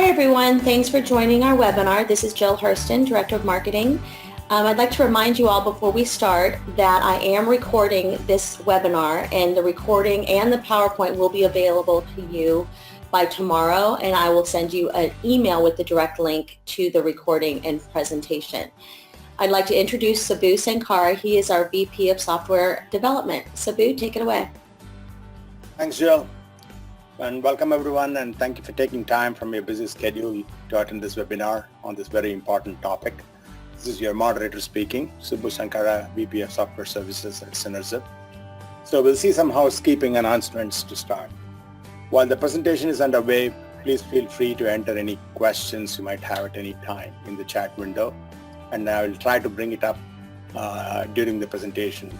everyone. Thanks for joining our webinar. This is Jill Hurston, Director of Marketing. I'd like to remind you all before we start that I am recording this webinar, and the recording and the PowerPoint will be available to you by tomorrow, and I will send you an email with the direct link to the recording and presentation. I'd like to introduce Sabu Sankara. He is our VP of Software Development. Sabu, take it away. Thanks, Jill. And welcome everyone, and thank you for taking time from your busy schedule to attend this webinar on this very important topic. This is your moderator speaking, Subbu Sankara, VP of Software Services at Synerzip. So we'll see some housekeeping announcements to start. While the presentation is underway, please feel free to enter any questions you might have at any time in the chat window, and I will try to bring it up during the presentation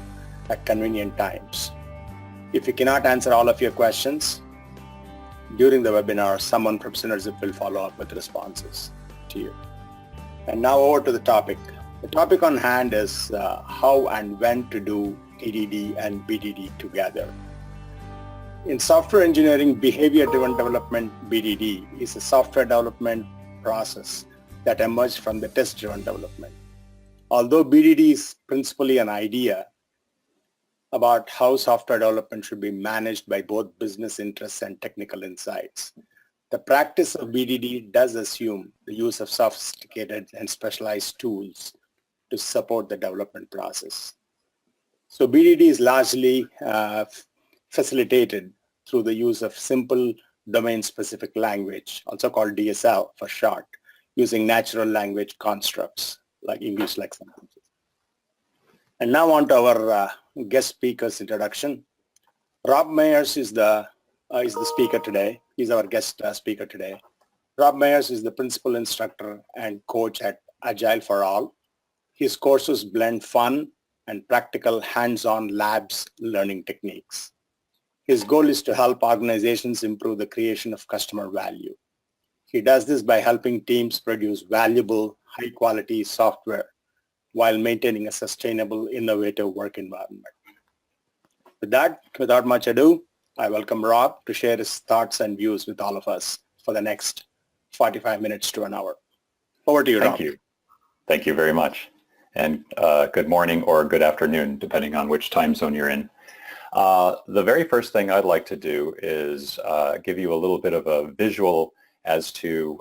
at convenient times. If you cannot answer all of your questions during the webinar, someone from Synerzip will follow up with responses to you. And now over to the topic. The topic on hand is how and when to do TDD and BDD together. In software engineering, behavior-driven development, BDD, is a software development process that emerged from the test-driven development. Although BDD is principally an idea about how software development should be managed by both business interests and technical insights, the practice of BDD does assume the use of sophisticated and specialized tools to support the development process. So BDD is largely facilitated through the use of simple domain-specific language, also called DSL for short, using natural language constructs like English-like sentences. And now on to our guest speaker's introduction. Rob Meyers is the speaker today. He's our guest speaker today. Rob Meyers is the principal instructor and coach at Agile for All. His courses blend fun and practical hands-on labs learning techniques. His goal is to help organizations improve the creation of customer value. He does this by helping teams produce valuable, high-quality software while maintaining a sustainable, innovative work environment. With that, without much ado, I welcome Rob to share his thoughts and views with all of us for the next 45 minutes to an hour. Over to you, Rob. Thank you. Thank you very much. And good morning or good afternoon, depending on which time zone you're in. The very first thing I'd like to do is give you a little bit of a visual as to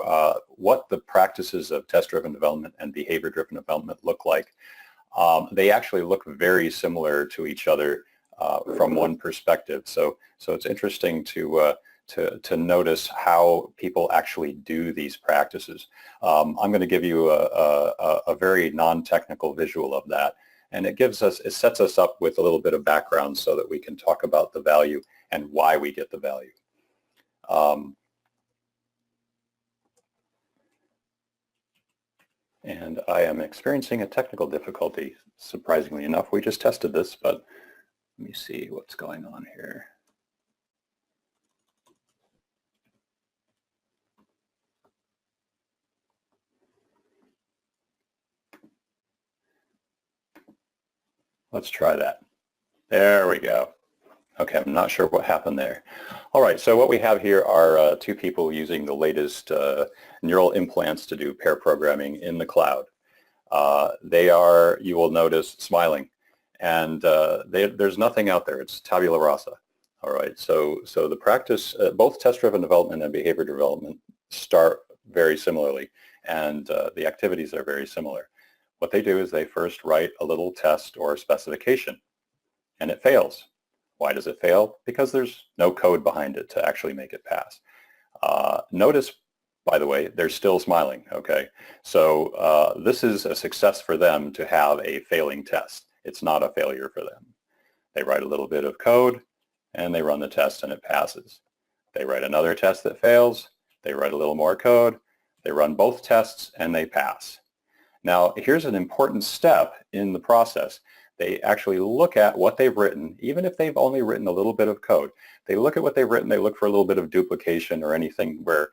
what the practices of test-driven development and behavior-driven development look like. They actually look very similar to each other from one perspective. So it's interesting to notice how people actually do these practices. I'm going to give you a very non-technical visual of that, and it sets us up with a little bit of background so that we can talk about the value and why we get the value. And I am experiencing a technical difficulty, surprisingly enough. We just tested this, but let me see what's going on here. Let's try that. There we go. Okay, I'm not sure what happened there. All right, so what we have here are two people using the latest neural implants to do pair programming in the cloud. They are, you will notice, smiling, and there's nothing out there. It's tabula rasa. All right, so the practice, both test-driven development and behavior development start very similarly, and the activities are very similar. What they do is they first write a little test or specification, and it fails. Why does it fail? Because there's no code behind it to actually make it pass. Notice, by the way, they're still smiling, okay? So this is a success for them to have a failing test. It's not a failure for them. They write a little bit of code, and they run the test, and it passes. They write another test that fails. They write a little more code. They run both tests, and they pass. Now, here's an important step in the process. They actually look at what they've written, even if they've only written a little bit of code. They look at what they've written, they look for a little bit of duplication or anything where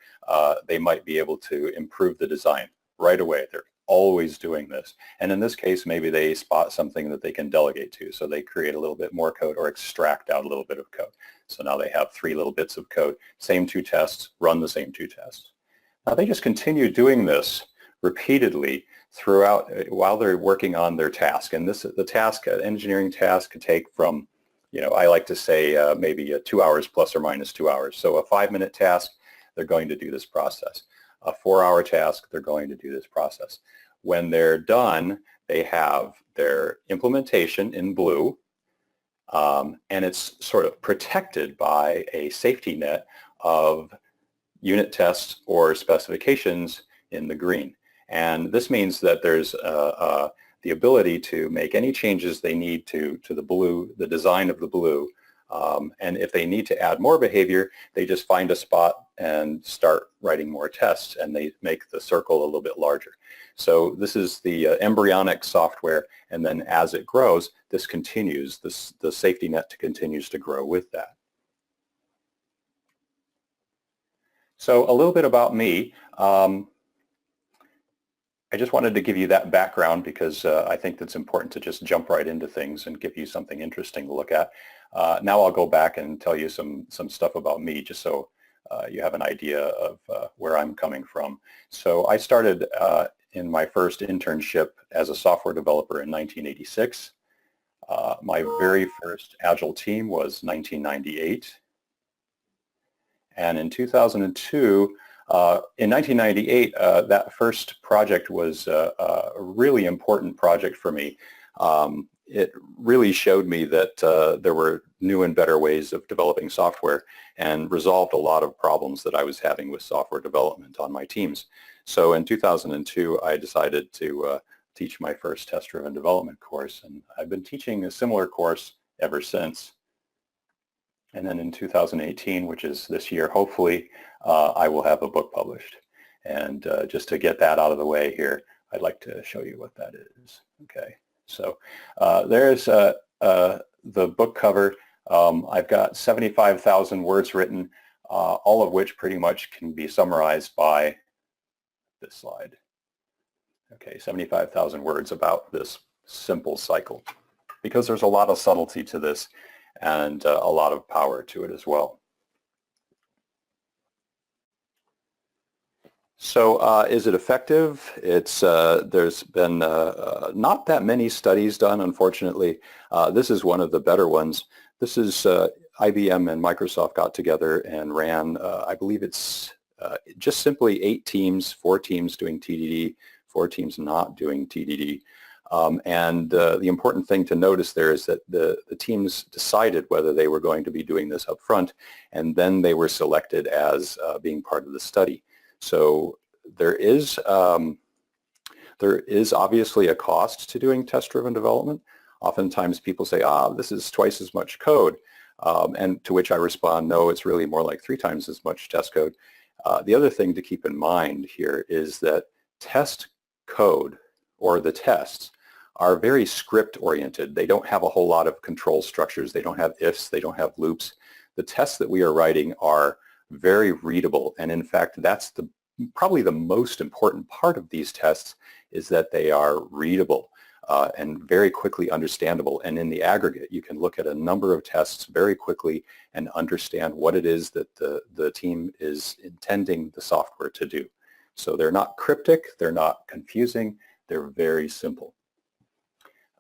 they might be able to improve the design right away. They're always doing this. And in this case, maybe they spot something that they can delegate to. So they create a little bit more code or extract out a little bit of code. So now they have 3 little bits of code, same 2 tests, run the same 2 tests. They just continue doing this repeatedly throughout while they're working on their task. And the task, an engineering task, could take from, I like to say maybe 2 hours plus or minus 2 hours. So a 5-minute task, they're going to do this process. A 4-hour task, they're going to do this process. When they're done, they have their implementation in blue, and it's sort of protected by a safety net of unit tests or specifications in the green. And this means that there's the ability to make any changes they need to the blue, the design of the blue. And if they need to add more behavior, they just find a spot and start writing more tests, and they make the circle a little bit larger. So this is the embryonic software, and then as it grows, this continues, the safety net continues to grow with that. So a little bit about me. I just wanted to give you that background because I think that's important to just jump right into things and give you something interesting to look at. Now I'll go back and tell you some stuff about me just so you have an idea of where I'm coming from. So I started in my first internship as a software developer in 1986. My very first Agile team was 1998. And in 2002, in 1998, that first project was a really important project for me. It really showed me that there were new and better ways of developing software and resolved a lot of problems that I was having with software development on my teams. So in 2002, I decided to teach my first test-driven development course, and I've been teaching a similar course ever since. And then in 2018, which is this year, hopefully, I will have a book published. And just to get that out of the way here, I'd like to show you what that is. Okay, so there's the book cover. I've got 75,000 words written, all of which pretty much can be summarized by this slide. Okay, 75,000 words about this simple cycle, because there's a lot of subtlety to this and a lot of power to it as well. So is it effective? There's been not that many studies done, unfortunately. This is one of the better ones. This is IBM and Microsoft got together and ran, I believe it's just simply 8 teams, 4 teams doing TDD, 4 teams not doing TDD. And the important thing to notice there is that the teams decided whether they were going to be doing this up front, and then they were selected as being part of the study. So there is obviously a cost to doing test-driven development. Oftentimes people say, this is twice as much code. And to which I respond, no, it's really more like 3 times as much test code. The other thing to keep in mind here is that test code, or the tests, are very script oriented. They don't have a whole lot of control structures. They don't have ifs. They don't have loops. The tests that we are writing are very readable. And in fact, that's probably the most important part of these tests, is that they are readable and very quickly understandable. And in the aggregate, you can look at a number of tests very quickly and understand what it is that the team is intending the software to do. So they're not cryptic. They're not confusing. They're very simple.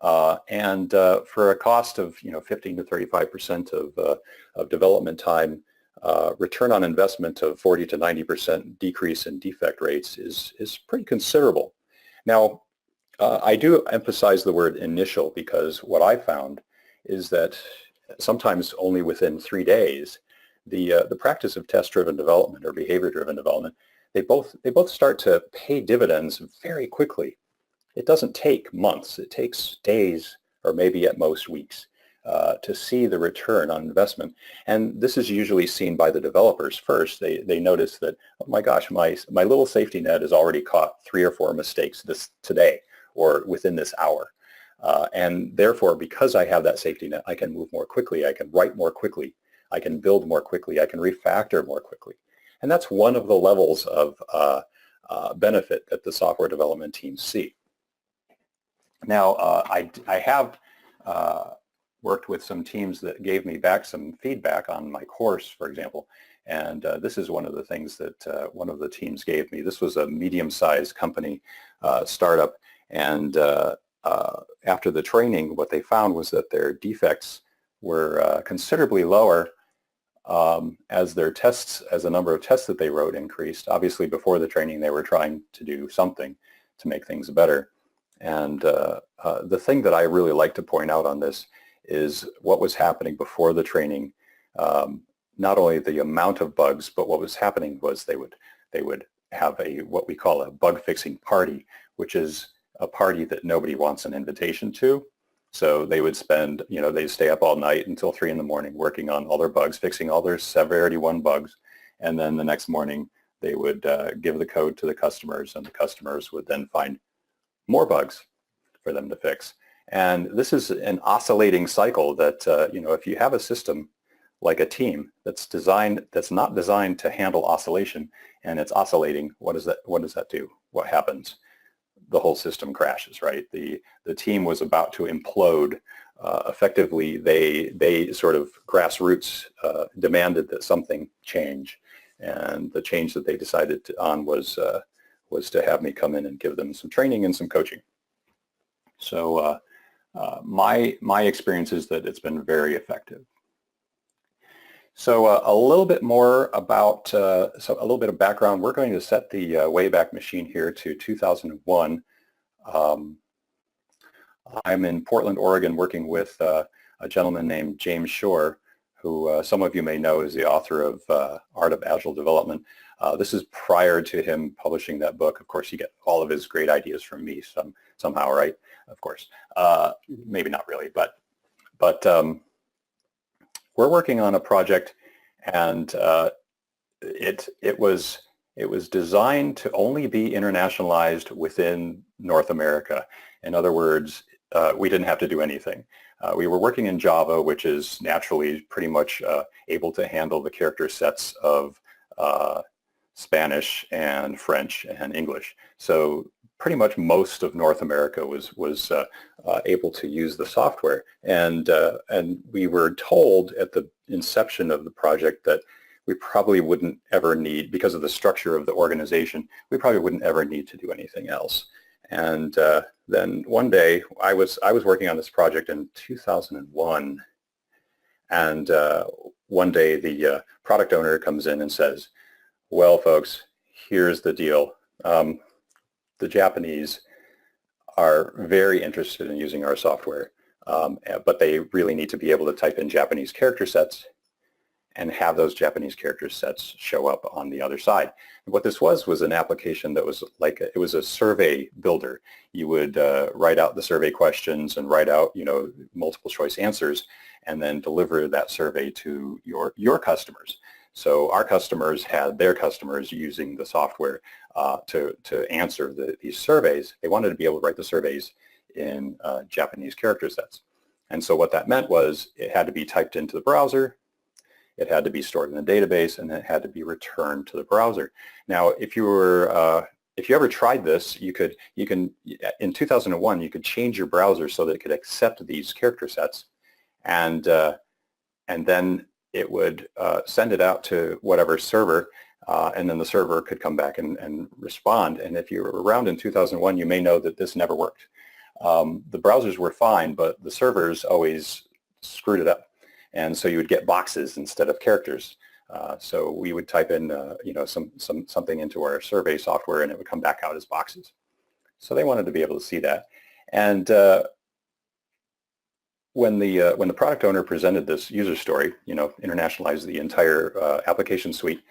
And for a cost of 15 to 35% of development time, return on investment of 40 to 90% decrease in defect rates is pretty considerable. Now, I do emphasize the word initial, because what I found is that sometimes only within 3 days, the practice of test-driven development or behavior-driven development, they both start to pay dividends very quickly. It doesn't take months. It takes days or maybe at most weeks to see the return on investment. And this is usually seen by the developers first. They notice that, oh my gosh, my little safety net has already caught 3 or 4 mistakes today or within this hour. And therefore, because I have that safety net, I can move more quickly. I can write more quickly. I can build more quickly. I can refactor more quickly. And that's one of the levels of benefit that the software development teams see. Now, I have worked with some teams that gave me back some feedback on my course, for example, And this is one of the things that one of the teams gave me. This was a medium-sized company, startup, and after the training, what they found was that their defects were considerably lower as their tests, as the number of tests that they wrote increased. Obviously, before the training, they were trying to do something to make things better. And the thing that I really like to point out on this is what was happening before the training. Not only the amount of bugs, but what was happening was they would have what we call a bug fixing party, which is a party that nobody wants an invitation to. So they would spend, they'd stay up all night until 3 in the morning working on all their bugs, fixing all their severity 1 bugs, and then the next morning they would give the code to the customers, and the customers would then find more bugs for them to fix. And this is an oscillating cycle that, if you have a system like a team that's not designed to handle oscillation, and it's oscillating, what does that do? What happens? The whole system crashes, right? The team was about to implode. Effectively, they sort of grassroots demanded that something change, and the change that they decided on was to have me come in and give them some training and some coaching. So my experience is that it's been very effective. So a little bit more about, a little bit of background. We're going to set the Wayback Machine here to 2001. I'm in Portland, Oregon, working with a gentleman named James Shore, who some of you may know is the author of Art of Agile Development. This is prior to him publishing that book. Of course, you get all of his great ideas from me somehow, right? Of course. Maybe not really, but we're working on a project, and it was designed to only be internationalized within North America. In other words, we didn't have to do anything. We were working in Java, which is naturally pretty much able to handle the character sets of Spanish and French and English. So pretty much most of North America was able to use the software, and we were told at the inception of the project that we probably wouldn't ever need, because of the structure of the organization, we probably wouldn't ever need to do anything else. And then one day, I was working on this project in 2001, and one day the product owner comes in and says, "Well, folks, here's the deal. The Japanese are very interested in using our software, but they really need to be able to type in Japanese character sets and have those Japanese character sets show up on the other side." And what this was an application that was like, it was a survey builder. You would write out the survey questions and write out, multiple choice answers, and then deliver that survey to your customers. So our customers had their customers using the software to answer these surveys. They wanted to be able to write the surveys in Japanese character sets. And so what that meant was it had to be typed into the browser, it had to be stored in the database, and it had to be returned to the browser. Now, if you ever tried this, in 2001, you could change your browser so that it could accept these character sets, and then it would send it out to whatever server, and then the server could come back and respond. And if you were around in 2001, you may know that this never worked. The browsers were fine, but the servers always screwed it up. And so you would get boxes instead of characters. So we would type in, something into our survey software, and it would come back out as boxes. So they wanted to be able to see that. And when the product owner presented this user story, internationalized the entire application suite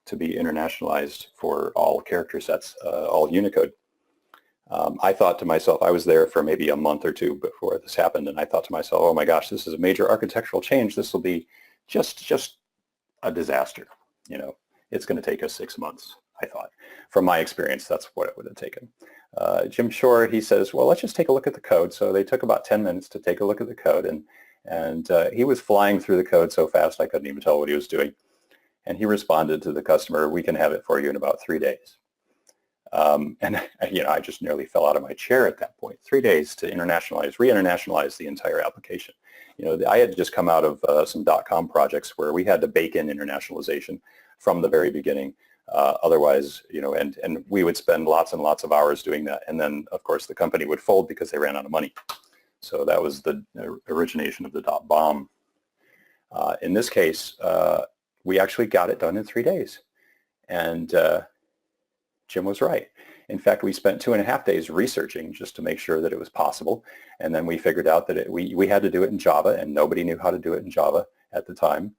to be internationalized for all character sets, all Unicode. I thought to myself, I was there for maybe a month or two before this happened, and I thought to myself, oh my gosh, this is a major architectural change. This will be just a disaster. It's going to take us 6 months, I thought. From my experience, that's what it would have taken. Jim Shore, he says, well, let's just take a look at the code. So they took about 10 minutes to take a look at the code, and he was flying through the code so fast I couldn't even tell what he was doing. And he responded to the customer, we can have it for you in about 3 days. And I just nearly fell out of my chair at that point. 3 days to re-internationalize the entire application. I had just come out of some .com projects where we had to bake in internationalization from the very beginning. Otherwise, and we would spend lots and lots of hours doing that. And then, of course, the company would fold because they ran out of money. So that was the origination of the .bomb. In this case, we actually got it done in 3 days. And Jim was right. In fact, we spent 2.5 days researching just to make sure that it was possible. And then we figured out that we had to do it in Java, and nobody knew how to do it in Java at the time.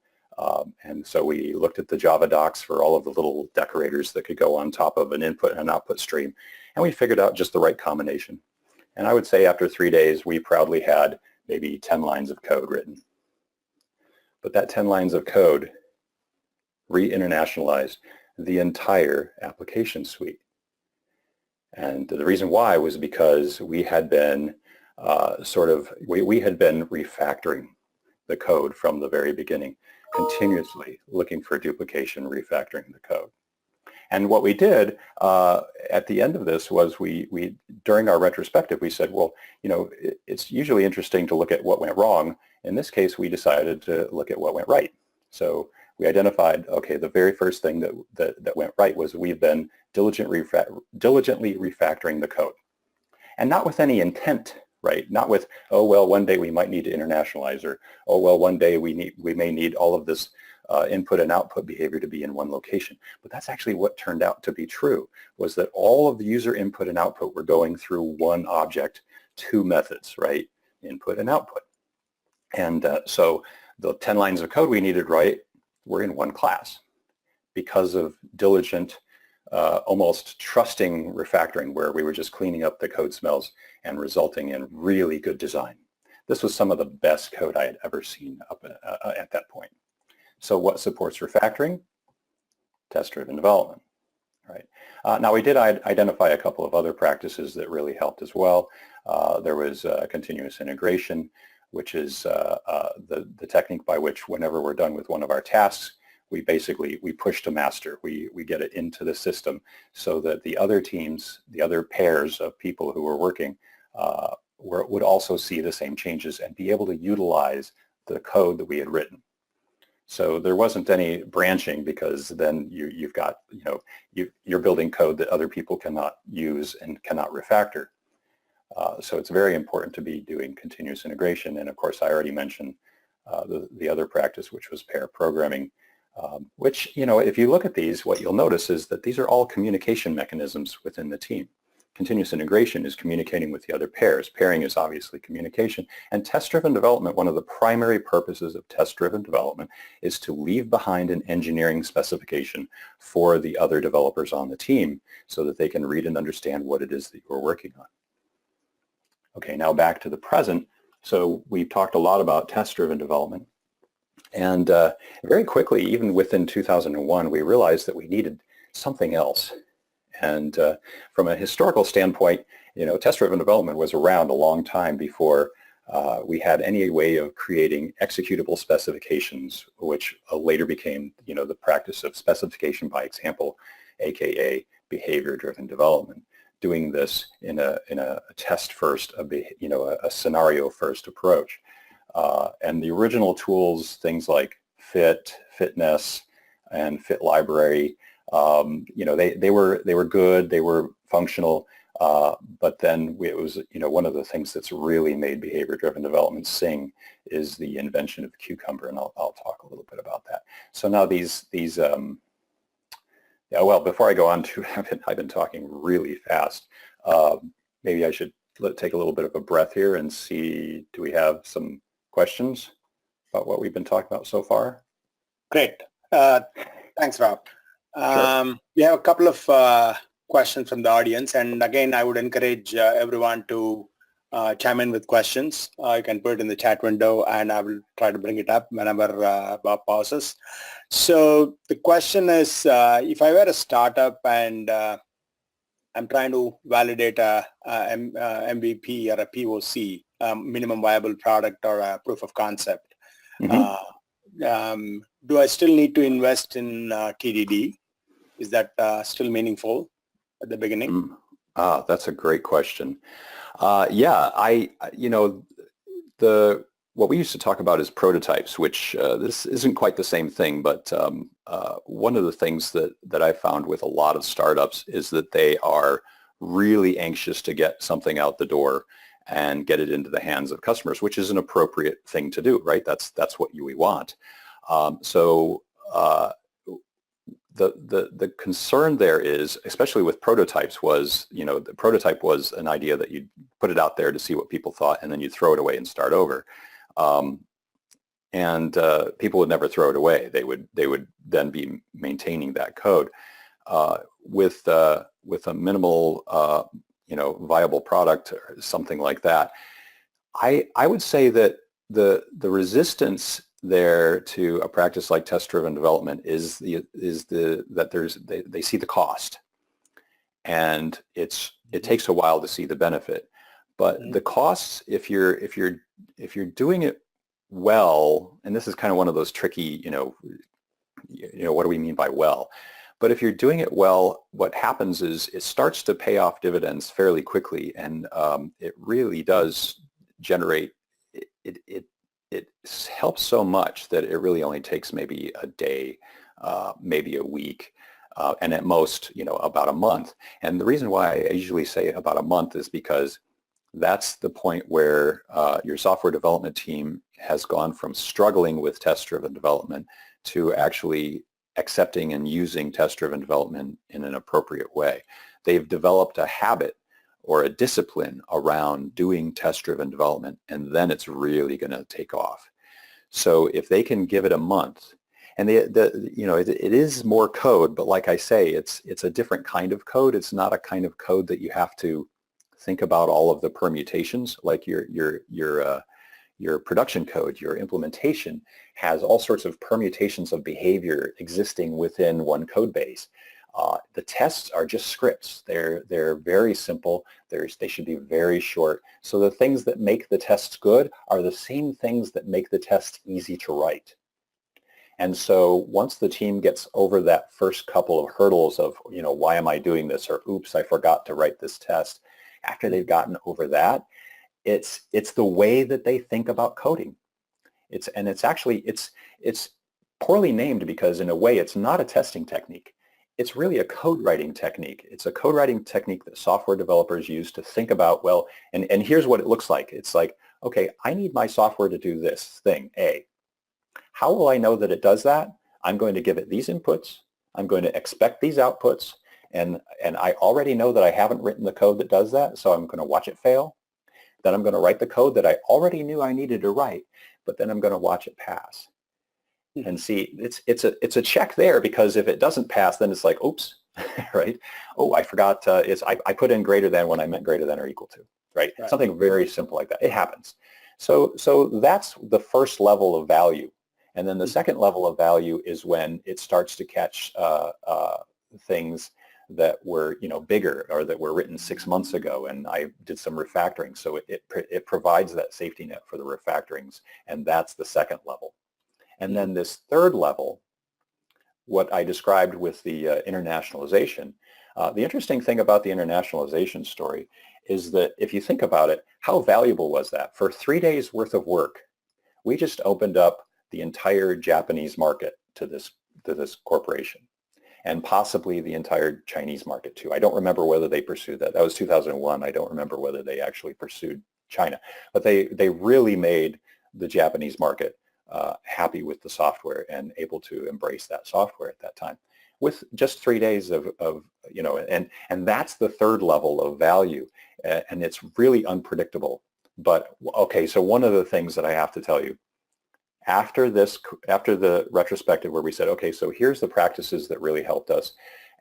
And so we looked at the Java docs for all of the little decorators that could go on top of an input and an output stream. And we figured out just the right combination. And I would say after 3 days, we proudly had maybe 10 lines of code written. But that 10 lines of code re-internationalized the entire application suite. And the reason why was because we had been we had been refactoring the code from the very beginning, continuously looking for duplication, refactoring the code. And what we did at the end of this was we during our retrospective, we said, well, it's usually interesting to look at what went wrong. In this case, we decided to look at what went right. So we identified, okay, the very first thing that went right was we've been diligently refactoring the code. And not with any intent, right? Not with, oh, well, one day we might need to internationalize, or, oh, well, one day we may need all of this input and output behavior to be in one location. But that's actually what turned out to be true, was that all of the user input and output were going through one object, two methods, right? Input and output. And so the 10 lines of code we needed right were in one class because of diligent, almost trusting refactoring, where we were just cleaning up the code smells and resulting in really good design. This was some of the best code I had ever seen up at that point. So what supports refactoring? Test-driven development. Right. Now we did identify a couple of other practices that really helped as well. There was continuous integration, which is the technique by which whenever we're done with one of our tasks, we push to master. We get it into the system so that the other teams, the other pairs of people who were working would also see the same changes and be able to utilize the code that we had written. So there wasn't any branching, because then you've got, you're building code that other people cannot use and cannot refactor. So it's very important to be doing continuous integration. And of course, I already mentioned the other practice, which was pair programming, which, if you look at these, what you'll notice is that these are all communication mechanisms within the team. Continuous integration is communicating with the other pairs. Pairing is obviously communication. And test-driven development, one of the primary purposes of test-driven development is to leave behind an engineering specification for the other developers on the team so that they can read and understand what it is that you're working on. Okay, now back to the present. So we've talked a lot about test-driven development. And very quickly, even within 2001, we realized that we needed something else. And from a historical standpoint, test-driven development was around a long time before we had any way of creating executable specifications, which later became, the practice of specification by example, aka behavior-driven development. Doing this in a test-first, a scenario-first approach. And the original tools, things like fit, fitness, and fit library, they were good, they were functional, but then it was, one of the things that's really made behavior-driven development sing is the invention of Cucumber, and I'll talk a little bit about that. So now well, before I go on to, I've been talking really fast. Maybe I should take a little bit of a breath here and see, do we have some questions about what we've been talking about so far? Great. Thanks, Rob. Sure. We have a couple of questions from the audience, and again, I would encourage everyone to chime in with questions. You can put it in the chat window, and I will try to bring it up whenever Bob pauses. So the question is, if I were a startup and I'm trying to validate a MVP or a POC, minimum viable product, or a proof of concept, do I still need to invest in TDD? Is that still meaningful? at the beginning? That's a great question. Yeah, what we used to talk about is prototypes, which this isn't quite the same thing, but one of the things that I found with a lot of startups is that they are really anxious to get something out the door and get it into the hands of customers, which is an appropriate thing to do, right? That's what we want. The concern there is, especially with prototypes, was, the prototype was an idea that you'd put it out there to see what people thought, and then you'd throw it away and start over. People would never throw it away. They would then be maintaining that code. With a minimal, viable product or something like that, I would say that the resistance there to a practice like test-driven development is that they see the cost, and it takes a while to see the benefit. But the costs, if you're doing it well, and this is kind of one of those tricky, what do we mean by well? But if you're doing it well, what happens is it starts to pay off dividends fairly quickly, and it really does generate. It helps so much that it really only takes maybe a day, maybe a week, and at most, about a month. And the reason why I usually say about a month is because that's the point where your software development team has gone from struggling with test-driven development to actually accepting and using test-driven development in an appropriate way. They've developed a habit or a discipline around doing test-driven development, and then it's really going to take off. So if they can give it a month, and it is more code, but like I say, it's a different kind of code. It's not a kind of code that you have to think about all of the permutations, like your production code. Your implementation has all sorts of permutations of behavior existing within one code base. The tests are just scripts. They're very simple. They should be very short. So the things that make the tests good are the same things that make the test easy to write. And so once the team gets over that first couple of hurdles of, why am I doing this? Or oops, I forgot to write this test. After they've gotten over that, it's the way that they think about coding. It's poorly named because in a way it's not a testing technique. It's really a code writing technique. It's a code writing technique that software developers use to think about, well, and here's what it looks like. It's like, okay, I need my software to do this thing, A. How will I know that it does that? I'm going to give it these inputs. I'm going to expect these outputs. And I already know that I haven't written the code that does that, so I'm going to watch it fail. Then I'm going to write the code that I already knew I needed to write, but then I'm going to watch it pass. And see, it's a check there, because if it doesn't pass, then it's like, oops, right? Oh, I forgot. I put in greater than when I meant greater than or equal to, right? Something very simple like that. It happens. So that's the first level of value, and then the second level of value is when it starts to catch things that were bigger or that were written 6 months ago, and I did some refactoring. So it provides that safety net for the refactorings, and that's the second level. And then this third level, what I described with the internationalization, the interesting thing about the internationalization story is that if you think about it, how valuable was that? For 3 days worth of work, we just opened up the entire Japanese market to this corporation, and possibly the entire Chinese market too. I don't remember whether they pursued that. That was 2001. I don't remember whether they actually pursued China, but they really made the Japanese market happy with the software and able to embrace that software at that time with just 3 days of and that's the third level of value, and it's really unpredictable. But okay, so one of the things that I have to tell you, after the retrospective where we said, okay, so here's the practices that really helped us,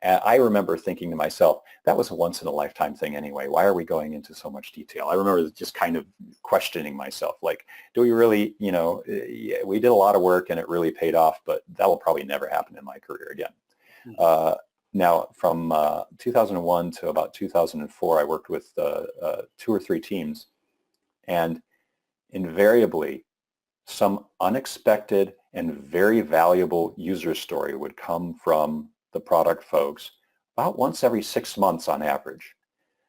I remember thinking to myself, that was a once in a lifetime thing anyway. Why are we going into so much detail? I remember just kind of questioning myself, like, do we really, we did a lot of work and it really paid off, but that will probably never happen in my career again. Now, from 2001 to about 2004, I worked with 2 or 3 teams, and invariably, some unexpected and very valuable user story would come from the product folks about once every 6 months on average.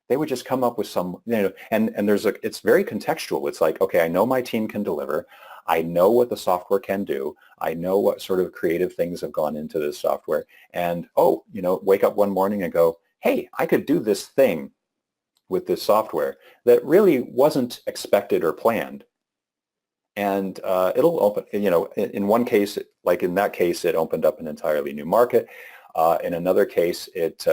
They would just come up with some, and it's very contextual. It's like, okay, I know my team can deliver. I know what the software can do. I know what sort of creative things have gone into this software. And, wake up one morning and go, hey, I could do this thing with this software that really wasn't expected or planned. And it'll open, in one case, like in that case, it opened up an entirely new market. In another case, it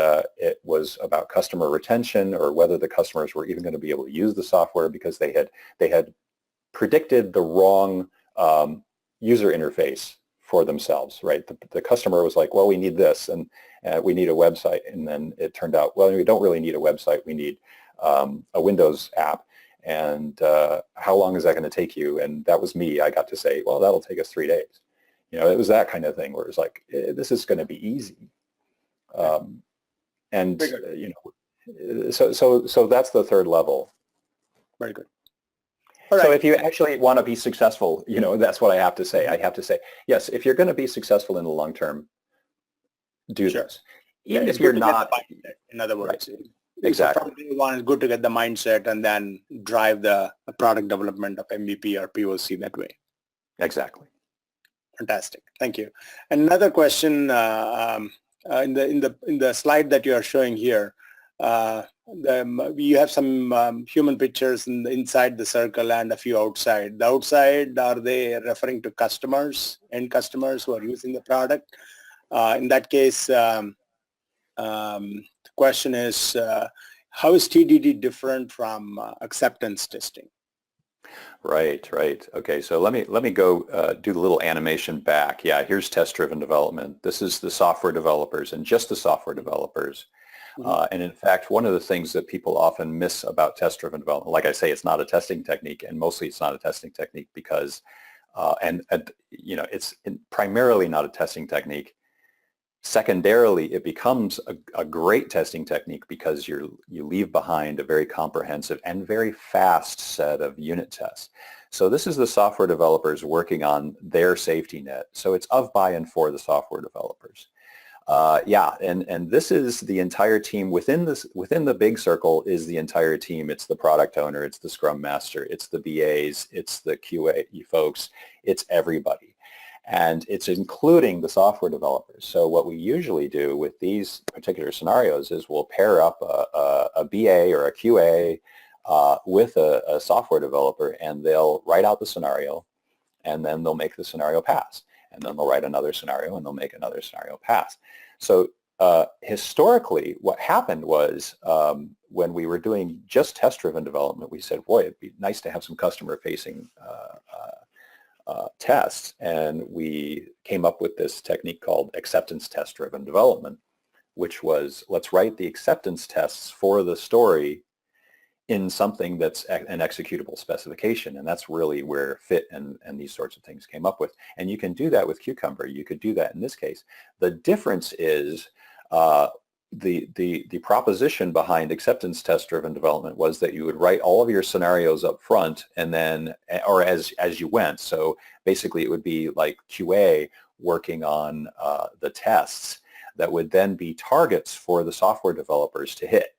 was about customer retention, or whether the customers were even going to be able to use the software because they had predicted the wrong user interface for themselves, right? The customer was like, well, we need this, and we need a website. And then it turned out, well, we don't really need a website. We need a Windows app. And how long is that going to take you? And that was me. I got to say, well, that'll take us 3 days. It was that kind of thing where it's like, this is going to be easy. And, so that's the third level. Very good. So if you actually want to be successful, that's what I have to say. I have to say, yes, if you're going to be successful in the long term, do this. Even if you're not, in other words. Right. Exactly. From day one, it's good to get the mindset and then drive the product development of MVP or POC that way. Exactly. Fantastic. Thank you. Another question in the slide that you are showing here, you have some human pictures inside the circle and a few outside. The outside, are they referring to customers, end customers who are using the product? In that case, the question is, how is TDD different from acceptance testing? Right. Okay, so let me go do the little animation back. Yeah, here's test-driven development. This is the software developers and just the software developers. Mm-hmm. And in fact, one of the things that people often miss about test-driven development, like I say, it's not a testing technique, and mostly it's not a testing technique because, it's primarily not a testing technique. Secondarily, it becomes a great testing technique because you leave behind a very comprehensive and very fast set of unit tests. So this is the software developers working on their safety net. So it's of, by, and for the software developers. And this is the entire team. Within the big circle is the entire team. It's the product owner, it's the Scrum Master, it's the BAs, it's the QA folks, it's everybody. And it's including the software developers. So what we usually do with these particular scenarios is we'll pair up a BA or a QA with a software developer, and they'll write out the scenario, and then they'll make the scenario pass. And then they'll write another scenario, and they'll make another scenario pass. So historically, what happened was when we were doing just test-driven development, we said, boy, it'd be nice to have some customer-facing tests, and we came up with this technique called acceptance test-driven development, which was, let's write the acceptance tests for the story in something that's an executable specification. And that's really where Fit and these sorts of things came up with. And you can do that with Cucumber. You could do that in this case. The difference is the proposition behind acceptance test-driven development was that you would write all of your scenarios up front and then, or as you went. So basically it would be like QA working on the tests that would then be targets for the software developers to hit.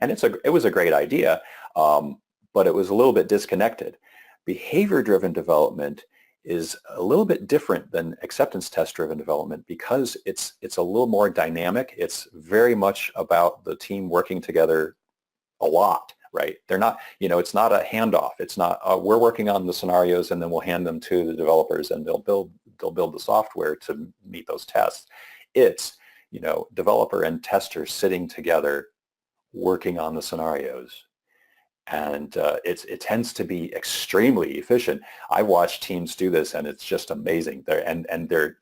And it was a great idea, but it was a little bit disconnected. Behavior-driven development is a little bit different than acceptance test-driven development because it's a little more dynamic. It's very much about the team working together a lot, right? They're not, it's not a handoff. It's not we're working on the scenarios and then we'll hand them to the developers and they'll build the software to meet those tests. It's, developer and tester sitting together working on the scenarios. And it tends to be extremely efficient. I watch teams do this, and it's just amazing. They're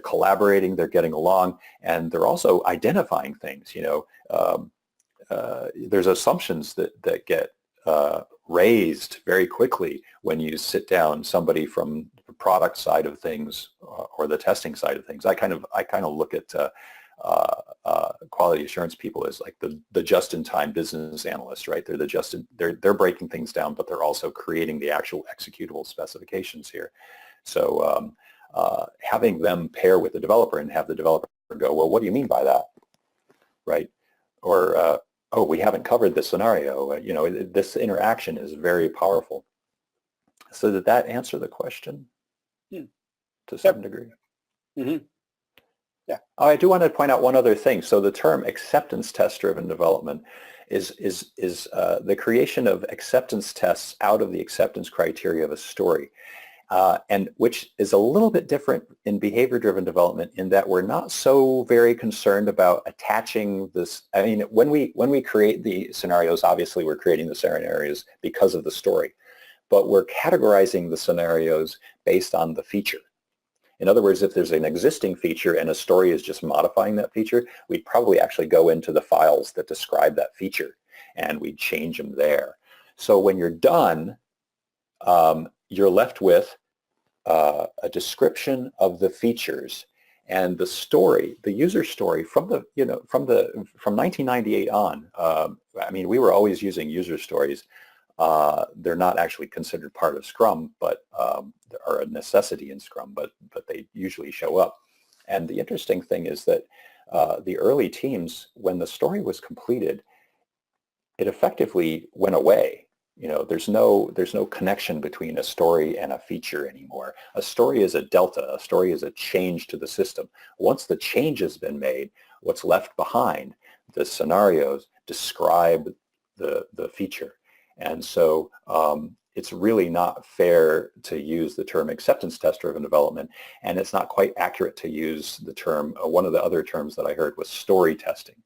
collaborating, they're getting along, and they're also identifying things. There's assumptions that get raised very quickly when you sit down somebody from the product side of things or the testing side of things. I kind of look at quality assurance people as like the just-in-time business analyst, right? They're breaking things down, but they're also creating the actual executable specifications here. So having them pair with the developer and have the developer go, well, what do you mean by that? right? Or, oh, we haven't covered this scenario. You know, this interaction is very powerful. So did that answer the question to some degree? Mm-hmm. Yeah. Oh, I do want to point out one other thing. So the term acceptance test-driven development is the creation of acceptance tests out of the acceptance criteria of a story. And which is a little bit different in behavior-driven development in that we're not so very concerned about attaching this. I mean, when we create the scenarios, obviously we're creating the scenarios because of the story, but we're categorizing the scenarios based on the feature. In other words, if there's an existing feature and a story is just modifying that feature, we'd probably actually go into the files that describe that feature and we'd change them there. So when you're done, you're left with a description of the features and the story, the user story from the, from 1998 on. I mean, we were always using user stories. They're not actually considered part of Scrum, but are a necessity in Scrum, but they usually show up. And the interesting thing is that the early teams, when the story was completed, it effectively went away. You know, there's no connection between a story and a feature anymore. A story is a delta. A story is a change to the system. Once the change has been made, what's left behind, the scenarios describe the feature. And so it's really not fair to use the term acceptance test-driven development, and it's not quite accurate to use the term, one of the other terms that I heard was story testing.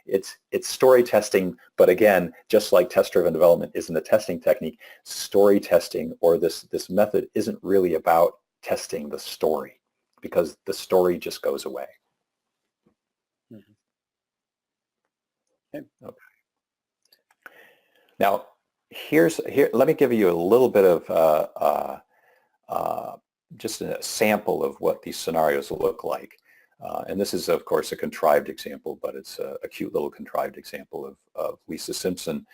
It's story testing, but again, just like test-driven development isn't a testing technique, story testing or this method isn't really about testing the story because the story just goes away. Mm-hmm. Okay. Now, let me give you a little bit of just a sample of what these scenarios look like. And this is, of course, a contrived example, but it's a cute little contrived example of Lisa Simpson.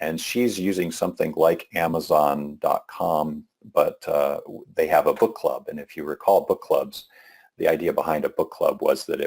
And she's using something like Amazon.com, but they have a book club. And if you recall book clubs, the idea behind a book club was that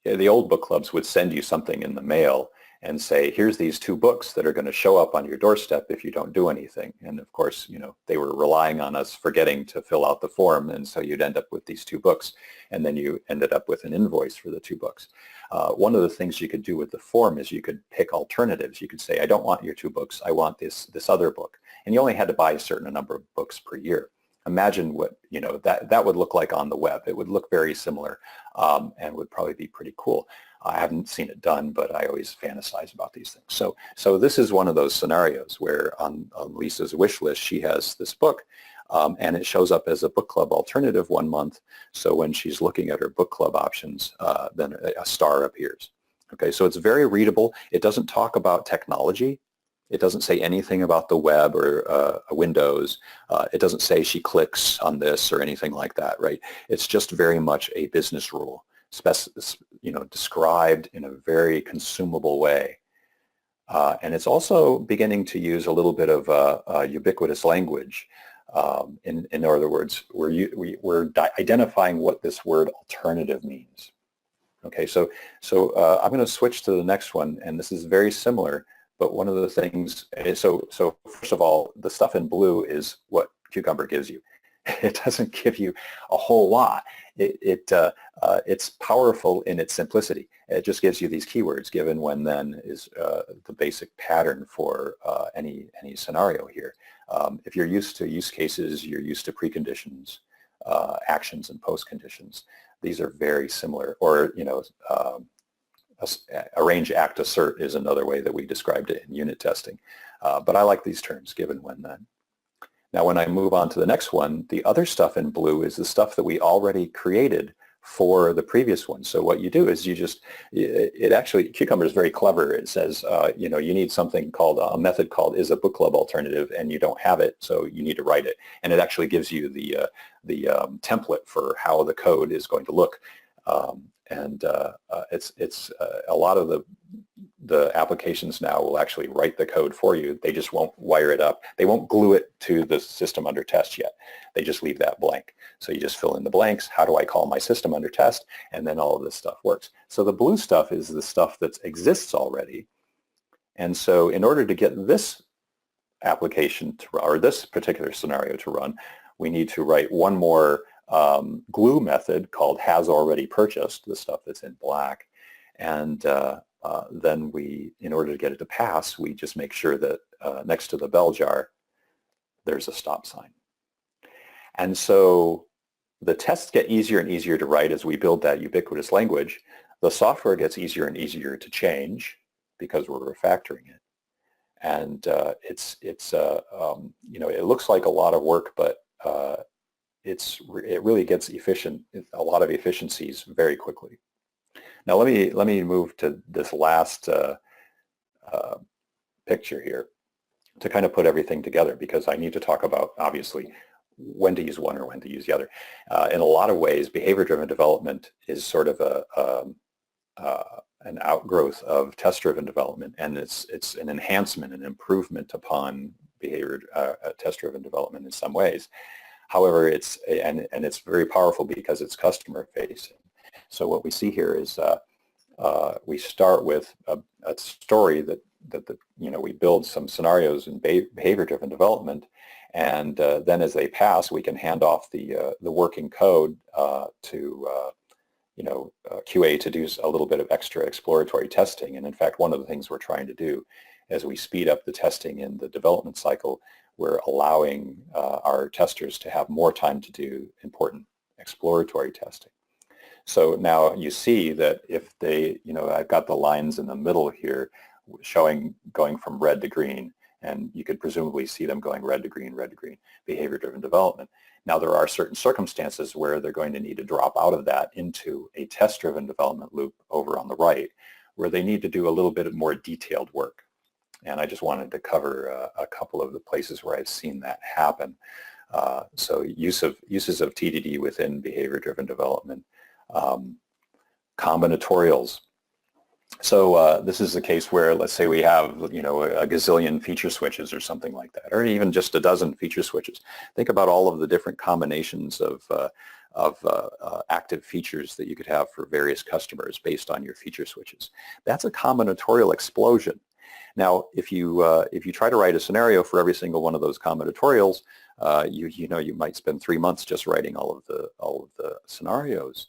the old book clubs would send you something in the mail and say, here's these 2 books that are going to show up on your doorstep if you don't do anything. And of course, they were relying on us forgetting to fill out the form. And so you'd end up with these 2 books. And then you ended up with an invoice for the 2 books. One of the things you could do with the form is you could pick alternatives. You could say, I don't want your 2 books. I want this other book. And you only had to buy a certain number of books per year. Imagine what, that would look like on the web. It would look very similar and would probably be pretty cool. I haven't seen it done, but I always fantasize about these things. So this is one of those scenarios where on Lisa's wish list, she has this book and it shows up as a book club alternative 1 month. So when she's looking at her book club options, then a star appears. Okay, so it's very readable. It doesn't talk about technology. It doesn't say anything about the web or Windows. It doesn't say she clicks on this or anything like that, right? It's just very much a business rule, described in a very consumable way. And it's also beginning to use a little bit of ubiquitous language. In other words, we're identifying what this word alternative means. Okay, so I'm going to switch to the next one, and this is very similar. But one of the things, so first of all, the stuff in blue is what Cucumber gives you. It doesn't give you a whole lot. It's powerful in its simplicity. It just gives you these keywords. Given, when, then is the basic pattern for any scenario here. If you're used to use cases, you're used to preconditions, actions, and postconditions. These are very similar. Or arrange, act, assert is another way that we described it in unit testing. But I like these terms, given, when, then. Now, when I move on to the next one, the other stuff in blue is the stuff that we already created for the previous one. So what you do is it actually, Cucumber is very clever. It says, you need something called, a method called is a book club alternative, and you don't have it, so you need to write it. And it actually gives you the template for how the code is going to look. It's a lot of the applications now will actually write the code for you. They just won't wire it up. They won't glue it to the system under test yet. They just leave that blank. So you just fill in the blanks. How do I call my system under test? And then all of this stuff works. So the blue stuff is the stuff that exists already. And so in order to get this application to run, or this particular scenario to run, we need to write one more glue method called has already purchased, the stuff that's in black. And then in order to get it to pass, we just make sure that next to the bell jar, there's a stop sign. And so the tests get easier and easier to write as we build that ubiquitous language. The software gets easier and easier to change because we're refactoring it. And it looks like a lot of work, but it really gets a lot of efficiencies very quickly. Now let me move to this last picture here to kind of put everything together, because I need to talk about, obviously, when to use one or when to use the other. In a lot of ways, behavior-driven development is sort of an outgrowth of test-driven development, and it's an enhancement, an improvement upon behavior test-driven development in some ways. However, it's very powerful because it's customer-facing. So what we see here is we start with a story that we build some scenarios in behavior-driven development, and then as they pass, we can hand off the working code to QA to do a little bit of extra exploratory testing. And in fact, one of the things we're trying to do as we speed up the testing in the development cycle, we're allowing our testers to have more time to do important exploratory testing. So now you see that if they, I've got the lines in the middle here showing going from red to green, and you could presumably see them going red to green, behavior-driven development. Now there are certain circumstances where they're going to need to drop out of that into a test-driven development loop over on the right, where they need to do a little bit more detailed work. And I just wanted to cover a couple of the places where I've seen that happen. So uses of TDD within behavior-driven development, combinatorials. So this is a case where, let's say we have, a gazillion feature switches or something like that, or even just a dozen feature switches. Think about all of the different combinations of active features that you could have for various customers based on your feature switches. That's a combinatorial explosion. Now, if you try to write a scenario for every single one of those combinatorials, you might spend 3 months just writing all of the scenarios.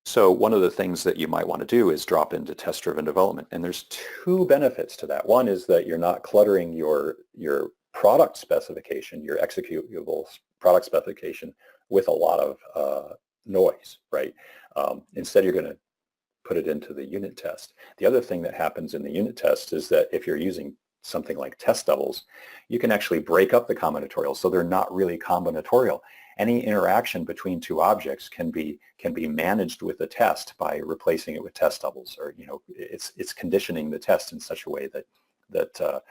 So one of the things that you might want to do is drop into test-driven development, and there's two benefits to that. One is that you're not cluttering your product specification, your executable product specification, with a lot of noise, right? Instead, you're going to put it into the unit test. The other thing that happens in the unit test is that if you're using something like test doubles, you can actually break up the combinatorial, so they're not really combinatorial. Any interaction between two objects can be managed with a test by replacing it with test doubles, or it's conditioning the test in such a way that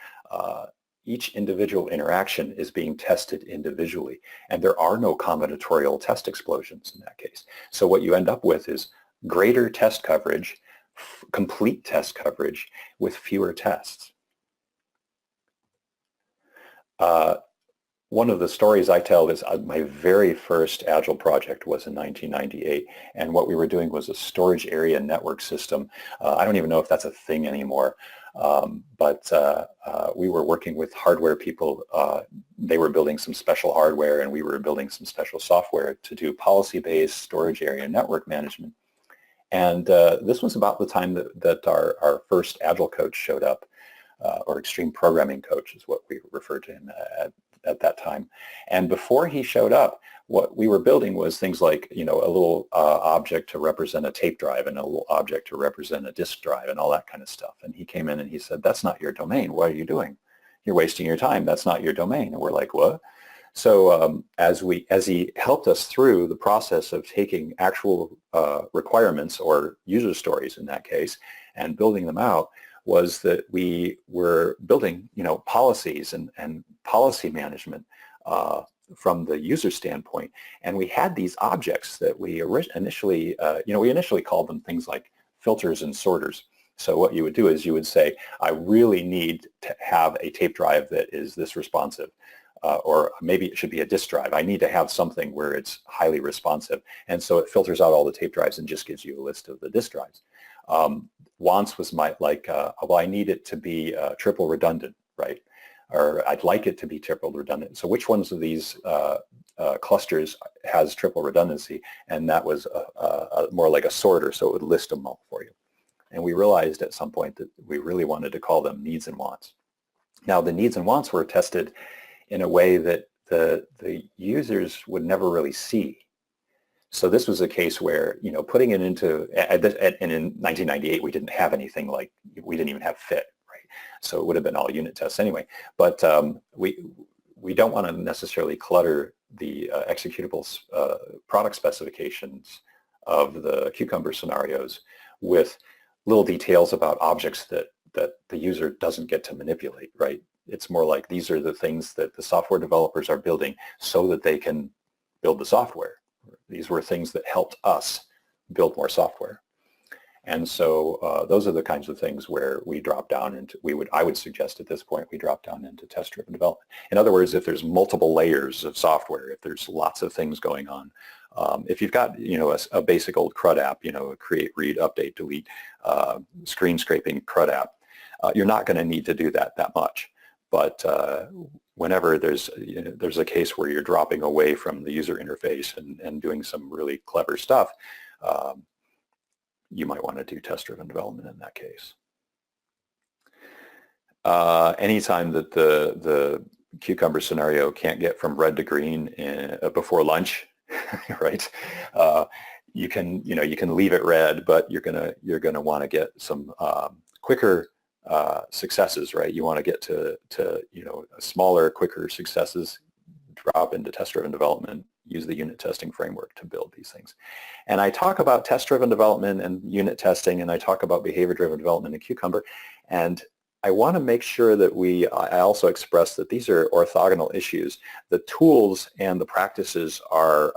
each individual interaction is being tested individually, and there are no combinatorial test explosions in that case. So what you end up with is greater test coverage, complete test coverage with fewer tests. One of the stories I tell is my very first Agile project was in 1998, and what we were doing was a storage area network system. I don't even know if that's a thing anymore, but we were working with hardware people. They were building some special hardware, and we were building some special software to do policy-based storage area network management. And this was about the time that our first Agile coach showed up, or extreme programming coach is what we referred to him at that time. And before he showed up, what we were building was things like, a little object to represent a tape drive and a little object to represent a disk drive and all that kind of stuff. And he came in and he said, "That's not your domain. What are you doing? You're wasting your time. That's not your domain." And we're like, "What?" So as he helped us through the process of taking actual requirements, or user stories in that case, and building them out, was that we were building, policies and policy management from the user standpoint, and we had these objects that we initially, we initially called them things like filters and sorters. So what you would do is you would say, I really need to have a tape drive that is this responsive, or maybe it should be a disk drive. I need to have something where it's highly responsive, and so it filters out all the tape drives and just gives you a list of the disk drives. Wants was well, I need it to be triple redundant, right? Or I'd like it to be triple redundant. So which ones of these clusters has triple redundancy? And that was more like a sorter, so it would list them all for you. And we realized at some point that we really wanted to call them needs and wants. Now the needs and wants were tested in a way that the users would never really see. So this was a case where, putting it into, and in 1998 we didn't have anything like, we didn't even have fit. So it would have been all unit tests anyway. But we don't want to necessarily clutter the executables product specifications of the Cucumber scenarios with little details about objects that the user doesn't get to manipulate, right? It's more like these are the things that the software developers are building so that they can build the software. These were things that helped us build more software. And so those are the kinds of things where we drop down into, I would suggest at this point we drop down into test-driven development. In other words, if there's multiple layers of software, if there's lots of things going on, if you've got, a basic old CRUD app, a create, read, update, delete, screen scraping CRUD app, you're not going to need to do that much. But whenever there's a case where you're dropping away from the user interface and doing some really clever stuff, you might want to do test-driven development in that case. Anytime that the Cucumber scenario can't get from red to green before lunch, right? You can leave it red, but you're gonna want to get some quicker successes, right? You want to get to smaller, quicker successes. Drop into test-driven development, use the unit testing framework to build these things. And I talk about test-driven development and unit testing, and I talk about behavior-driven development in Cucumber, and I want to make sure that I also express that these are orthogonal issues. The tools and the practices are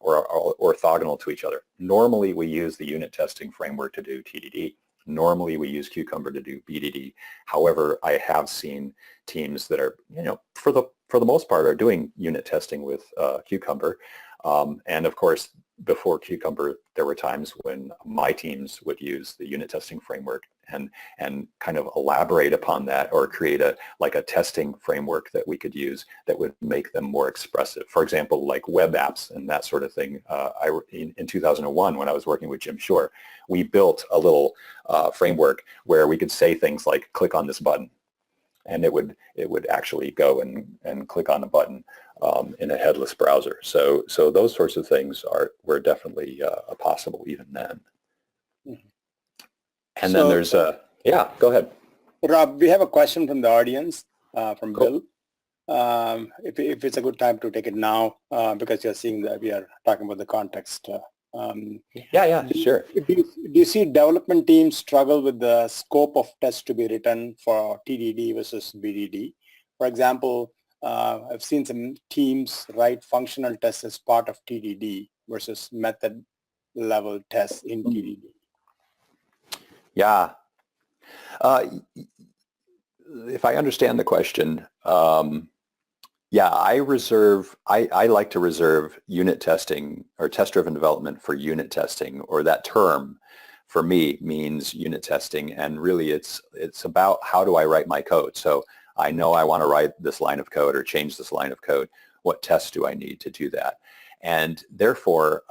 orthogonal to each other. Normally we use the unit testing framework to do TDD. Normally we use Cucumber to do BDD. However, I have seen teams that are, for the most part, are doing unit testing with Cucumber. And of course, before Cucumber, there were times when my teams would use the unit testing framework and kind of elaborate upon that, or create a testing framework that we could use that would make them more expressive. For example, like web apps and that sort of thing. In 2001, when I was working with Jim Shore, we built a little framework where we could say things like, click on this button, and it would actually go and click on the button in a headless browser. So those sorts of things were definitely possible even then. Mm-hmm. And then there's yeah, go ahead. Rob, we have a question from the audience from Cool. Bill. If it's a good time to take it now, because you're seeing that we are talking about the context. Yeah, sure. Do you see development teams struggle with the scope of tests to be written for TDD versus BDD? For example, I've seen some teams write functional tests as part of TDD versus method level tests in TDD. Yeah. If I understand the question, yeah, I like to reserve unit testing or test-driven development for unit testing, or that term for me means unit testing, and really it's about how do I write my code. So I know I want to write this line of code or change this line of code. What tests do I need to do that? And therefore,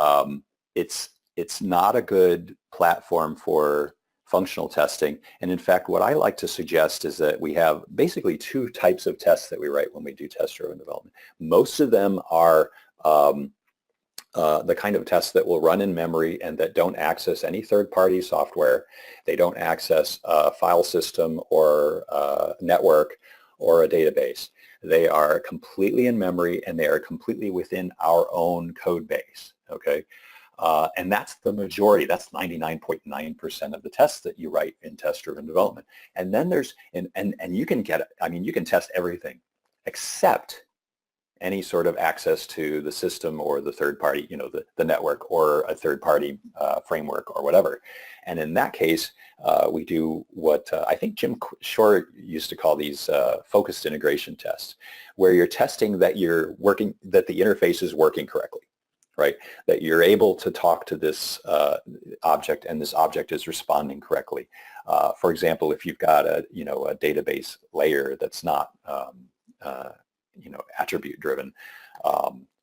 it's not a good platform for functional testing. And in fact, what I like to suggest is that we have basically two types of tests that we write when we do test-driven development. Most of them are the kind of tests that will run in memory and that don't access any third-party software. They don't access a file system or a network or a database. They are completely in memory, and they are completely within our own code base, okay? And that's the majority. That's 99.9% of the tests that you write in test-driven development. And then there's, and you can get, I mean, you can test everything except, any sort of access to the system or the third party, the network or a third party framework or whatever. And in that case, we do what I think Jim Shore used to call these focused integration tests, where you're testing that that the interface is working correctly, right? That you're able to talk to this object and this object is responding correctly. For example, if you've got a database layer that's not attribute driven,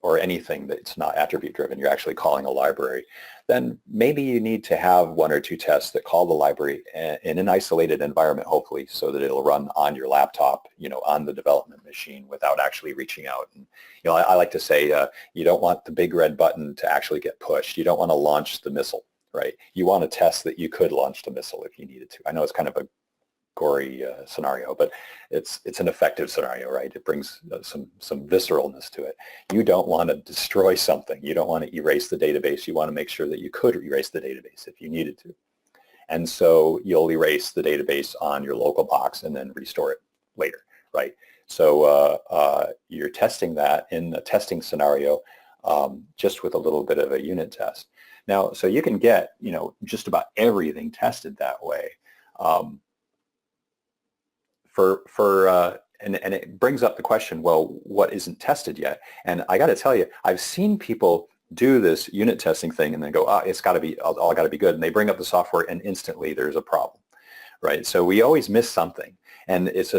or anything that's not attribute driven, you're actually calling a library, then maybe you need to have one or two tests that call the library in an isolated environment, hopefully, so that it'll run on your laptop, on the development machine without actually reaching out. And, I like to say you don't want the big red button to actually get pushed. You don't want to launch the missile, right? You want to test that you could launch the missile if you needed to. I know it's kind of a gory scenario, but it's an effective scenario, right? It brings some visceralness to it. You don't want to destroy something. You don't want to erase the database. You want to make sure that you could erase the database if you needed to. And so you'll erase the database on your local box and then restore it later, right? So you're testing that in a testing scenario just with a little bit of a unit test. Now, so you can get, just about everything tested that way. And it brings up the question, well, what isn't tested yet? And I got to tell you, I've seen people do this unit testing thing and then go, it's got to be, all got to be good. And they bring up the software and instantly there's a problem, right? So we always miss something. And it's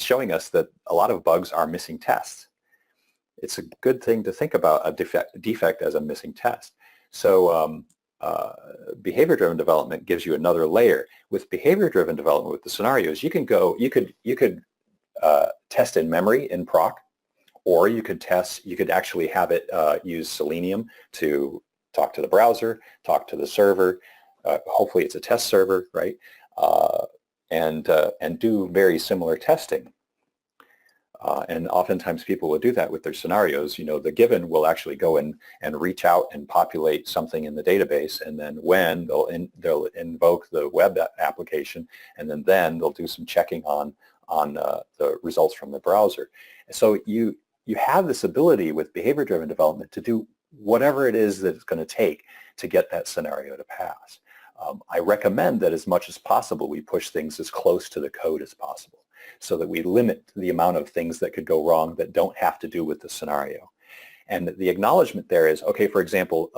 showing us that a lot of bugs are missing tests. It's a good thing to think about a defect as a missing test. So behavior-driven development gives you another layer. With behavior-driven development, with the scenarios, you could test in memory in proc, or you could actually have it use Selenium to talk to the browser, talk to the server. Hopefully, it's a test server, right? And do very similar testing. And oftentimes people will do that with their scenarios. The given will actually go in and reach out and populate something in the database, and then when they'll invoke the web application, and then they'll do some checking on the results from the browser. So you have this ability with behavior-driven development to do whatever it is that it's going to take to get that scenario to pass. I recommend that as much as possible we push things as close to the code as possible, so that we limit the amount of things that could go wrong that don't have to do with the scenario. And the acknowledgement there is, okay, for example,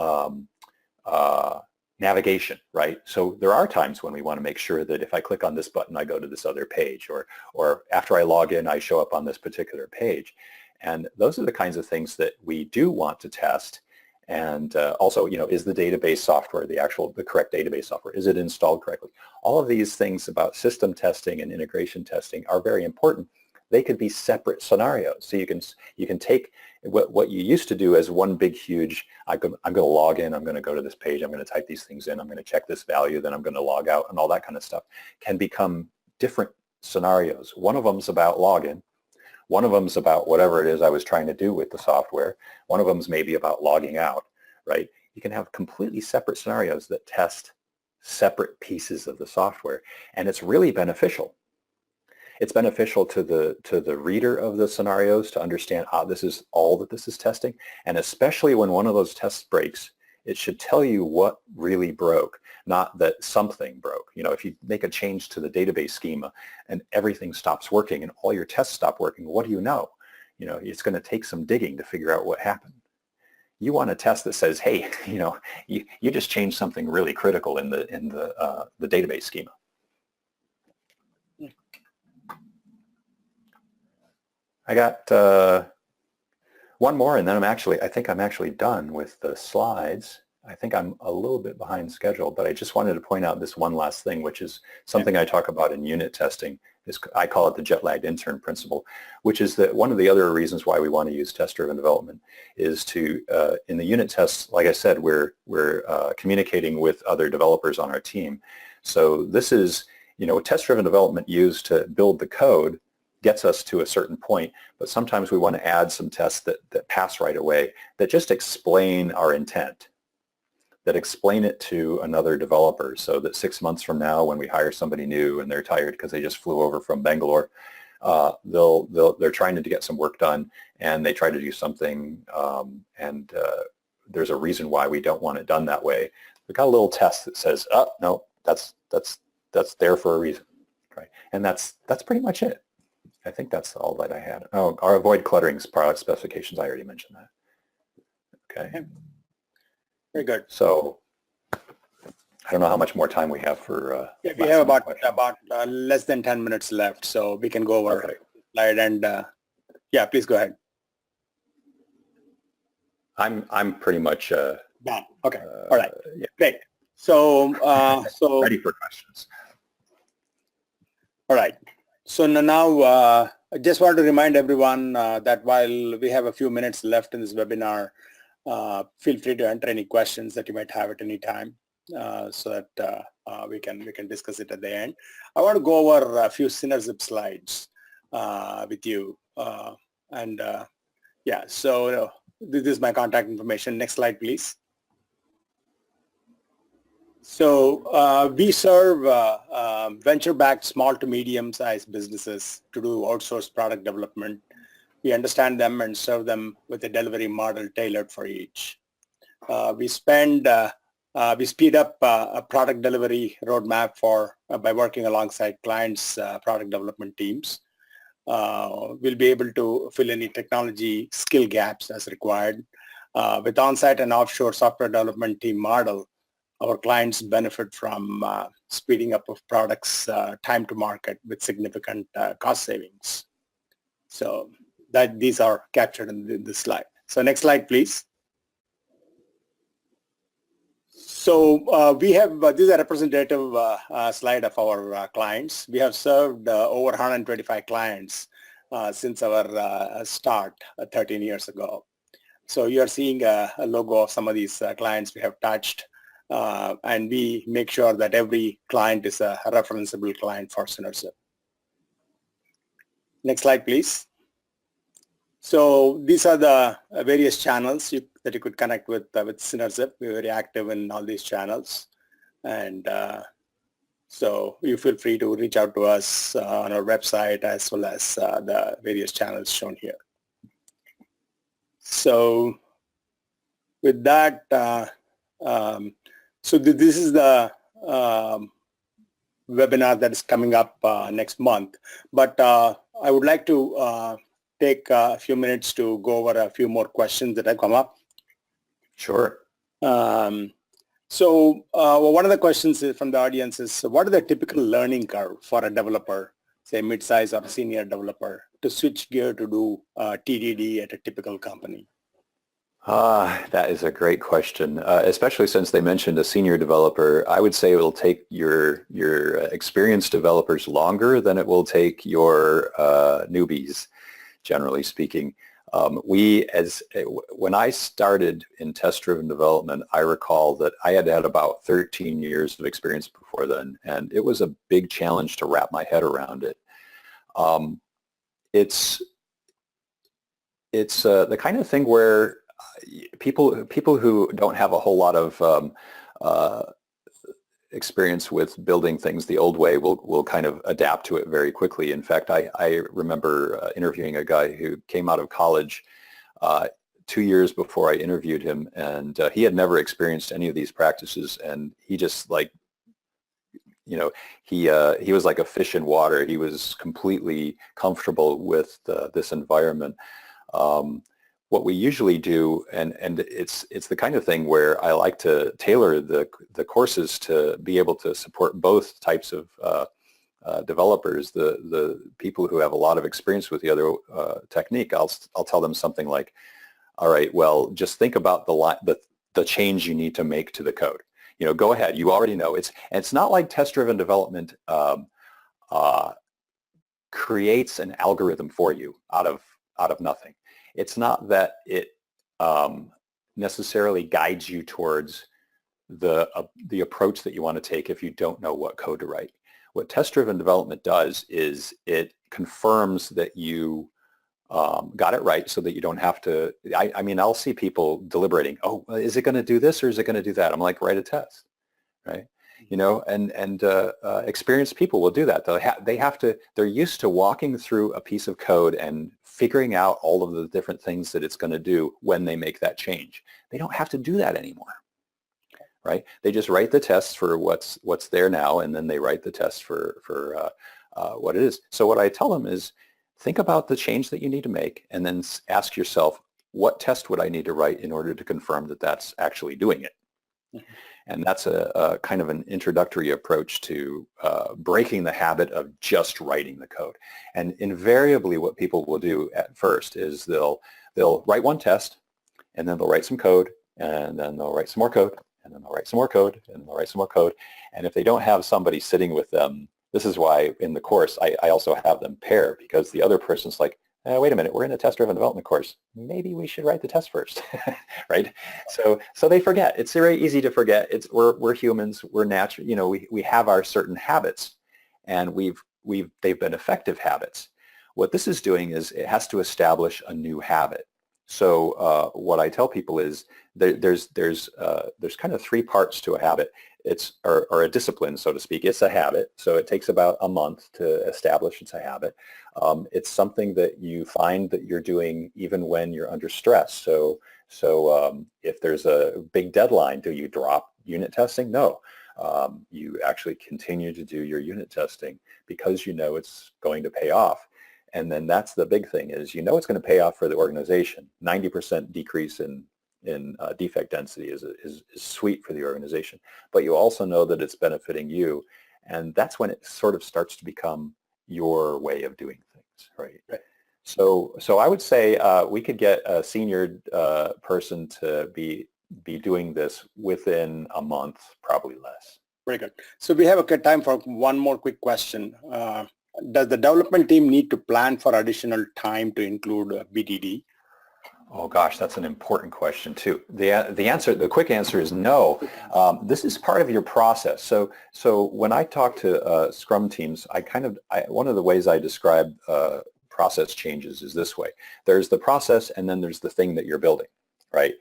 navigation, right? So there are times when we want to make sure that if I click on this button, I go to this other page, or after I log in, I show up on this particular page. And those are the kinds of things that we do want to test. And also, is the database software the correct database software? Is it installed correctly? All of these things about system testing and integration testing are very important. They could be separate scenarios. So you can take what you used to do as one big huge, I'm going to log in, I'm going to go to this page, I'm going to type these things in, I'm going to check this value, then I'm going to log out, and all that kind of stuff can become different scenarios. One of them's about login. One of them's about whatever it is I was trying to do with the software. One of them's maybe about logging out, right? You can have completely separate scenarios that test separate pieces of the software, and it's really beneficial. It's beneficial to the reader of the scenarios to understand, this is all that this is testing, and especially when one of those tests breaks, it should tell you what really broke, not that something broke. If you make a change to the database schema and everything stops working and all your tests stop working, what do you know? It's going to take some digging to figure out what happened. You want a test that says, hey, you just changed something really critical in the database schema. I got one more, and then I think I'm actually done with the slides. I think I'm a little bit behind schedule, but I just wanted to point out this one last thing, which is something I talk about in unit testing. I call it the jet-lagged intern principle, which is that one of the other reasons why we want to use test-driven development is to, in the unit tests, like I said, we're communicating with other developers on our team. So this is, test-driven development used to build the code gets us to a certain point, but sometimes we want to add some tests that pass right away that just explain our intent, that explain it to another developer, so that 6 months from now when we hire somebody new and they're tired because they just flew over from Bangalore, they're trying to get some work done, and they try to do something, and there's a reason why we don't want it done that way. We've got a little test that says, oh, no, that's there for a reason, right? And that's pretty much it. I think that's all that I had. Oh, our avoid cluttering product specifications, I already mentioned that. Okay. Very good. So I don't know how much more time we have for yeah, we have about less than 10 minutes left, so we can go over the slide and yeah, please go ahead. I'm pretty much done. Okay. All right. Yeah. Great. So so ready for questions. All right. So now I just want to remind everyone that while we have a few minutes left in this webinar, feel free to enter any questions that you might have at any time, so that we can discuss it at the end. I want to go over a few Synerzip slides with you, and yeah. So this is my contact information. Next slide, please. So we serve venture-backed small to medium-sized businesses to do outsourced product development. We understand them and serve them with a delivery model tailored for each. We speed up a product delivery roadmap by working alongside clients' product development teams. We'll be able to fill any technology skill gaps as required. With on-site and offshore software development team model, our clients benefit from speeding up of products time to market with significant cost savings. So these are captured in this slide. So next slide, please. So we have, this is a representative slide of our clients. We have served over 125 clients since our start 13 years ago. So you are seeing a logo of some of these clients we have touched. And we make sure that every client is a referenceable client for Synerzip. Next slide, please. So these are the various channels that you could connect with Synerzip. We're very active in all these channels. And so you feel free to reach out to us on our website as well as the various channels shown here. So with that, so this is the webinar that is coming up next month. But I would like to take a few minutes to go over a few more questions that have come up. Sure. So one of the questions from the audience is, what is the typical learning curve for a developer, say mid-size or senior developer, to switch gear to do TDD at a typical company? That is a great question, especially since they mentioned a senior developer. I would say it will take your experienced developers longer than it will take your newbies, generally speaking. When I started in test-driven development, I recall that I had about 13 years of experience before then, and it was a big challenge to wrap my head around it. It's the kind of thing where people who don't have a whole lot of experience with building things the old way will kind of adapt to it very quickly. In fact, I remember interviewing a guy who came out of college 2 years before I interviewed him, and he had never experienced any of these practices, and he just he was like a fish in water. He was completely comfortable with this environment. What we usually do, and it's the kind of thing where I like to tailor the courses to be able to support both types of developers. The people who have a lot of experience with the other technique, I'll tell them something like, all right, well, just think about the change you need to make to the code. Go ahead. You already know. It's not like test-driven development creates an algorithm for you out of nothing. It's not that it necessarily guides you towards the approach that you want to take if you don't know what code to write. What test-driven development does is it confirms that you got it right, so that you don't have to. I mean, I'll see people deliberating. Oh, is it going to do this or is it going to do that? I'm like, write a test, right? and experienced people will do that. They're used to walking through a piece of code and figuring out all of the different things that it's going to do when they make that change. They don't have to do that anymore, right? They just write the tests for what's there now, and then they write the tests for what it is. So what I tell them is, think about the change that you need to make, and then ask yourself, what test would I need to write in order to confirm that that's actually doing it? Mm-hmm. And that's a kind of an introductory approach to breaking the habit of just writing the code. And invariably what people will do at first is they'll write one test, and then they'll write some code, and then they'll write some more code, and then they'll write some more code, and they'll write some more code. And if they don't have somebody sitting with them, this is why in the course I also have them pair, because the other person's like, wait a minute, we're in a test-driven development course. Maybe we should write the test first, right? So they forget. It's very easy to forget. We're humans. We're natural. We have our certain habits, and they've been effective habits. What this is doing is it has to establish a new habit. So what I tell people is there's kind of three parts to a habit. Or a discipline, so to speak. It's a habit, so it takes about a month to establish it's a habit. It's something that you find that you're doing even when you're under stress. So if there's a big deadline, do you drop unit testing? No. You actually continue to do your unit testing because you know it's going to pay off. And then that's the big thing, is it's going to pay off for the organization. 90% decrease in defect density is sweet for the organization, but you also know that it's benefiting you, and that's when it sort of starts to become your way of doing things, right? So I would say we could get a senior person to be doing this within a month, probably less. Very good. So we have time for one more quick question. Does the development team need to plan for additional time to include BDD? Oh gosh, that's an important question too. The quick answer is no. This is part of your process. So when I talk to Scrum teams, one of the ways I describe process changes is this way. There's the process, and then there's the thing that you're building, right?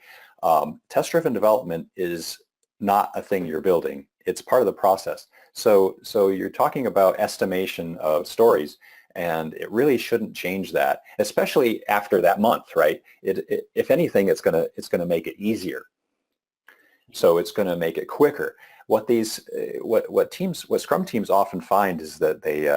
Test-driven development is not a thing you're building. It's part of the process. So you're talking about estimation of stories. And it really shouldn't change that, especially after that month, right? If anything, it's gonna make it easier. So it's gonna make it quicker. What Scrum teams often find is that they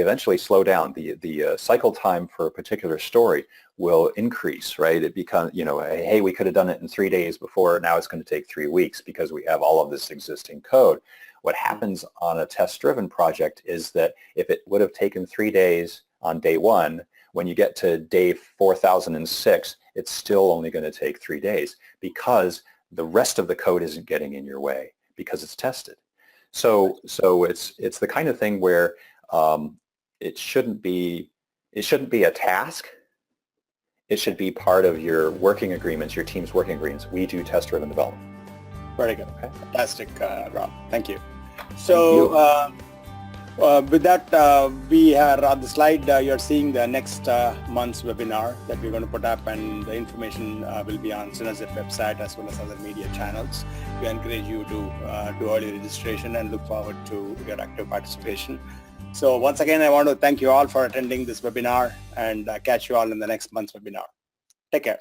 eventually slow down. The cycle time for a particular story will increase, right? It becomes, hey, we could have done it in 3 days before. Now it's going to take 3 weeks because we have all of this existing code. What happens on a test-driven project is that if it would have taken 3 days on day 1, when you get to day 4006, it's still only going to take 3 days because the rest of the code isn't getting in your way because it's tested. So it's the kind of thing where it shouldn't be a task. It should be part of your working agreements, your team's working agreements. We do test-driven development. Very good. Okay. Fantastic, Rob. Thank you. So with that, we are on the slide. You're seeing the next month's webinar that we're going to put up, and the information will be on Synergist website as well as other media channels. We encourage you to do early registration and look forward to your active participation. So once again, I want to thank you all for attending this webinar, and catch you all in the next month's webinar. Take care.